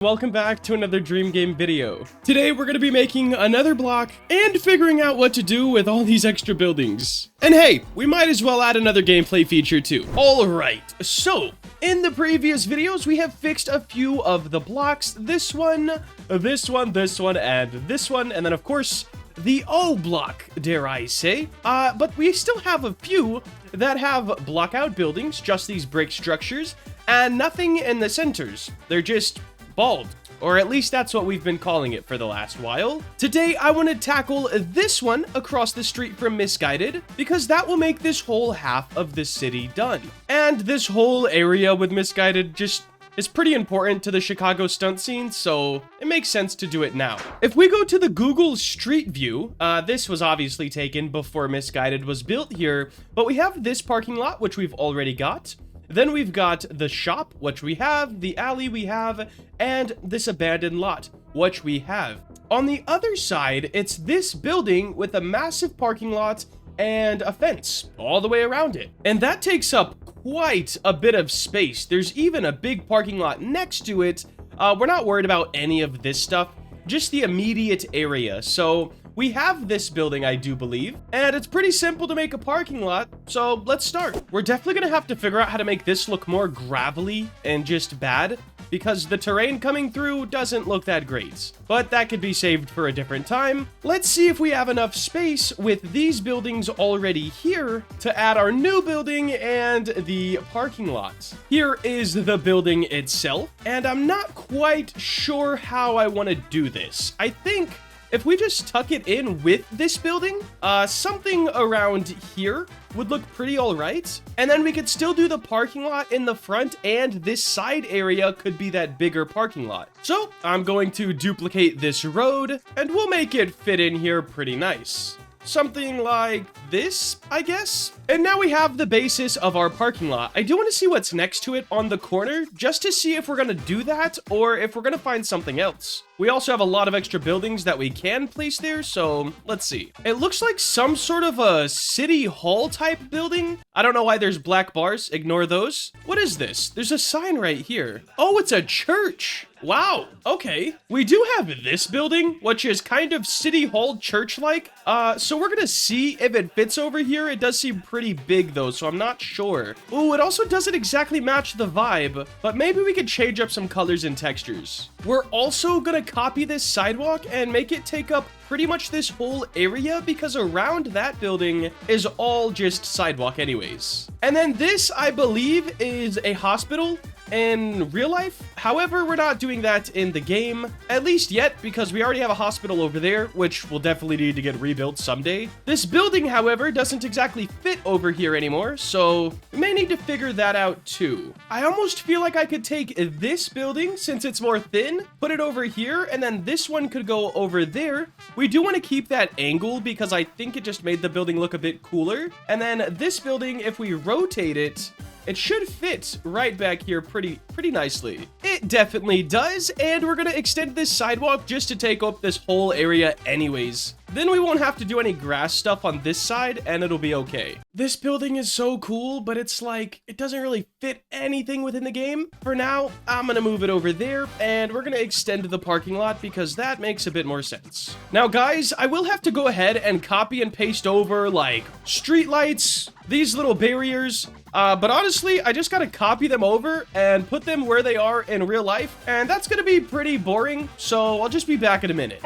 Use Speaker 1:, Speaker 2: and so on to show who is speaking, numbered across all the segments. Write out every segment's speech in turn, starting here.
Speaker 1: Welcome back to another Dream Game video. Today we're going to be making another block and figuring out what to do with all these extra buildings. And hey, we might as well add another gameplay feature too. Alright, so in the previous videos we have fixed a few of the blocks. This one, and this one, and then of course the O block, dare I say. But we still have a few that have block out buildings, just these brick structures, and nothing in the centers. They're just bald, or at least that's what we've been calling it for the last while. Today, I want to tackle this one across the street from Misguided, because that will make this whole half of the city done. And this whole area with Misguided just is pretty important to the Chicago stunt scene, so it makes sense to do it now. If we go to the Google Street View, this was obviously taken before Misguided was built here, but we have this parking lot, which we've already got. Then we've got the shop, which we have, the alley we have, and this abandoned lot, which we have. On the other side, it's this building with a massive parking lot and a fence all the way around it. And that takes up quite a bit of space. There's even a big parking lot next to it. We're not worried about any of this stuff, just the immediate area. So we have this building, I do believe, and it's pretty simple to make a parking lot, so let's start. We're definitely gonna have to figure out how to make this look more gravelly and just bad, because the terrain coming through doesn't look that great. But that could be saved for a different time. Let's see if we have enough space with these buildings already here to add our new building and the parking lot. Here is the building itself, and I'm not quite sure how I want to do this. I think if we just tuck it in with this building, something around here would look pretty all right. And then we could still do the parking lot in the front, and this side area could be that bigger parking lot. So I'm going to duplicate this road, and we'll make it fit in here pretty nice. Something like this, I guess. And now we have the basis of our parking lot. I do want to see what's next to it on the corner, just to see if we're going to do that or if we're going to find something else. We also have a lot of extra buildings that we can place there, so let's see. It looks like some sort of a city hall type building. I don't know why there's black bars. Ignore those. What is this? There's a sign right here. Oh, it's a church. Wow, okay. We do have this building, which is kind of city hall church-like. So we're gonna see if it fits over here. It does seem pretty big though, so I'm not sure. Ooh, it also doesn't exactly match the vibe, but maybe we could change up some colors and textures. We're also gonna copy this sidewalk and make it take up pretty much this whole area, because around that building is all just sidewalk anyways. And then this, I believe, is a hospital in real life. However, we're not doing that in the game, at least yet, because we already have a hospital over there, which will definitely need to get rebuilt someday. This building, however, doesn't exactly fit over here anymore, so we may need to figure that out too. I almost feel like I could take this building, since it's more thin, put it over here, and then this one could go over there. We do want to keep that angle because I think it just made the building look a bit cooler. And then this building, if we rotate it, it should fit right back here pretty nicely. It definitely does, and we're gonna extend this sidewalk just to take up this whole area anyways. Then we won't have to do any grass stuff on this side, and it'll be okay. This building is so cool, but it's like, it doesn't really fit anything within the game. For now, I'm gonna move it over there, and we're gonna extend the parking lot because that makes a bit more sense. Now, guys, I will have to go ahead and copy and paste over, like, street lights, these little barriers, but honestly, I just gotta copy them over and put them where they are in real life, and that's gonna be pretty boring, so I'll just be back in a minute.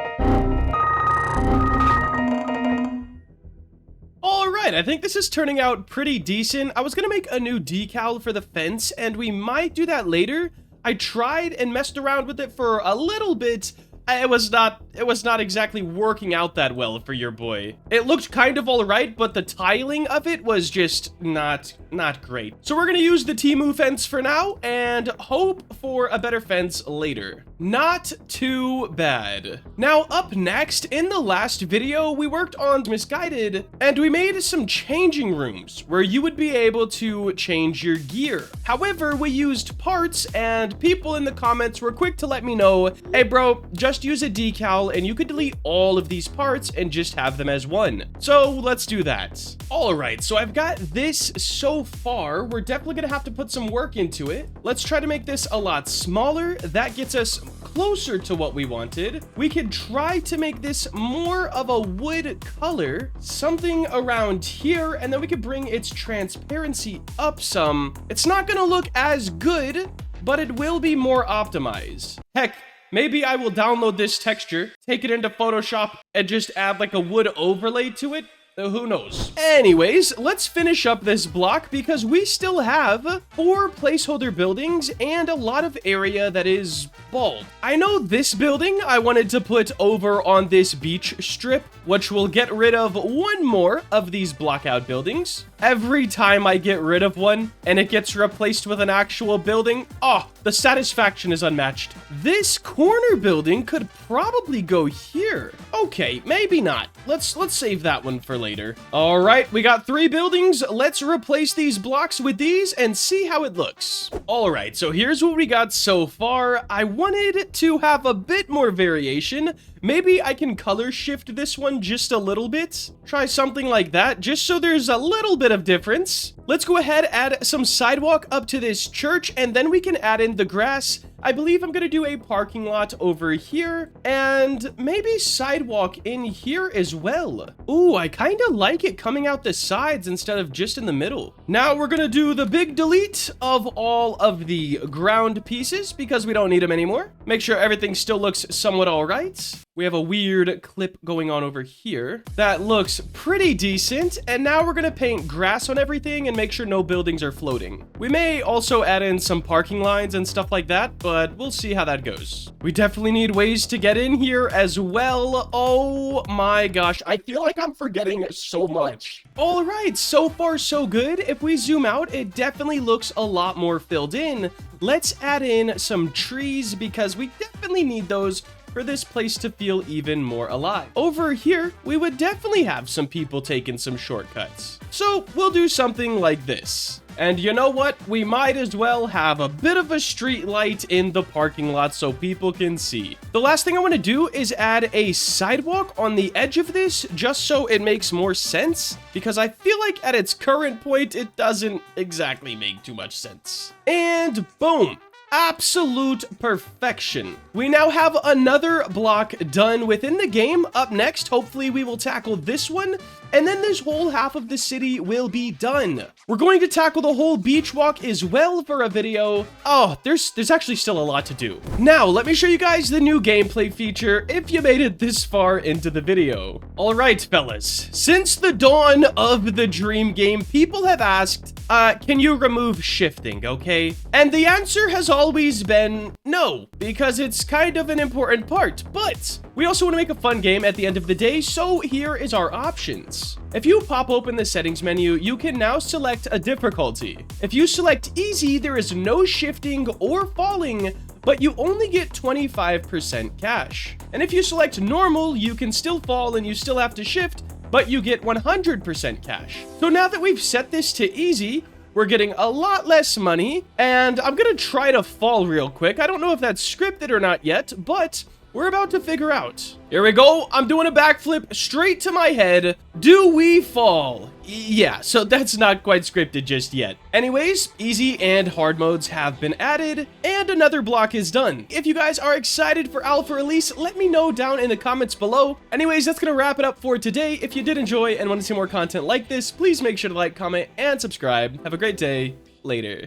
Speaker 1: Alright, I think this is turning out pretty decent. I was gonna make a new decal for the fence, and we might do that later. I tried and messed around with it for a little bit. It was not exactly working out that well for your boy. It looked kind of all right, but the tiling of it was just not great. So we're gonna use the Temu fence for now and hope for a better fence later. Not too bad. Now, up next, in the last video, we worked on Misguided, and we made some changing rooms where you would be able to change your gear. However, we used parts, and people in the comments were quick to let me know, hey bro, just just use a decal and you could delete all of these parts and just have them as one. So let's do that. All right, so I've got this so far. We're definitely gonna have to put some work into it. Let's try to make this a lot smaller. That gets us closer to what we wanted. We could try to make this more of a wood color, something around here, and then we could bring its transparency up some. It's not gonna look as good, but it will be more optimized. Heck, maybe I will download this texture, take it into Photoshop, and just add like a wood overlay to it. Who knows? Anyways, let's finish up this block because we still have 4 placeholder buildings and a lot of area that is bald. I know this building I wanted to put over on this beach strip, which will get rid of one more of these blockout buildings. Every time I get rid of one and it gets replaced with an actual building, oh, the satisfaction is unmatched. This corner building could probably go here. Okay, maybe not. Let's save that one for later. All right, we got 3 buildings. Let's replace these blocks with these and see how it looks. All right, so here's what we got so far. I wanted to have a bit more variation. Maybe I can color shift this one just a little bit. Try something like that, just so there's a little bit of difference. Let's go ahead, add some sidewalk up to this church, and then we can add in the grass. I believe I'm gonna do a parking lot over here, and maybe sidewalk in here as well. Ooh, I kind of like it coming out the sides instead of just in the middle. Now we're gonna do the big delete of all of the ground pieces because we don't need them anymore. Make sure everything still looks somewhat all right. We have a weird clip going on over here. That looks pretty decent. And now we're gonna paint grass on everything and make sure no buildings are floating. We may also add in some parking lines and stuff like that, but we'll see how that goes. We definitely need ways to get in here as well. Oh my gosh, I feel like I'm forgetting so much. All right, so far so good. If we zoom out, it definitely looks a lot more filled in. Let's add in some trees because we definitely need those for this place to feel even more alive. Over here, we would definitely have some people taking some shortcuts. So we'll do something like this. And you know what? We might as well have a bit of a street light in the parking lot so people can see. The last thing I want to do is add a sidewalk on the edge of this just so it makes more sense, because I feel like at its current point, it doesn't exactly make too much sense. And boom. Absolute perfection. We now have another block done within the game. Up next, hopefully we will tackle this one, and then this whole half of the city will be done. We're going to tackle the whole beach walk as well for a video. Oh, there's actually still a lot to do. Now, let me show you guys the new gameplay feature if you made it this far into the video. All right, fellas. Since the dawn of the dream game, people have asked, can you remove shifting, okay? And the answer has always been no, because it's kind of an important part, but we also want to make a fun game at the end of the day, so here is our options. If you pop open the settings menu, you can now select a difficulty. If you select easy, there is no shifting or falling, but you only get 25% cash. And if you select normal, you can still fall and you still have to shift, but you get 100% cash. So now that we've set this to easy, we're getting a lot less money, and I'm gonna try to fall real quick. I don't know if that's scripted or not yet, but we're about to figure out. Here we go. I'm doing a backflip straight to my head. Do we fall? Yeah, so that's not quite scripted just yet. Anyways, easy and hard modes have been added, and another block is done. If you guys are excited for alpha release, let me know down in the comments below. Anyways, that's gonna wrap it up for today. If you did enjoy and want to see more content like this, please make sure to like, comment, and subscribe. Have a great day. Later.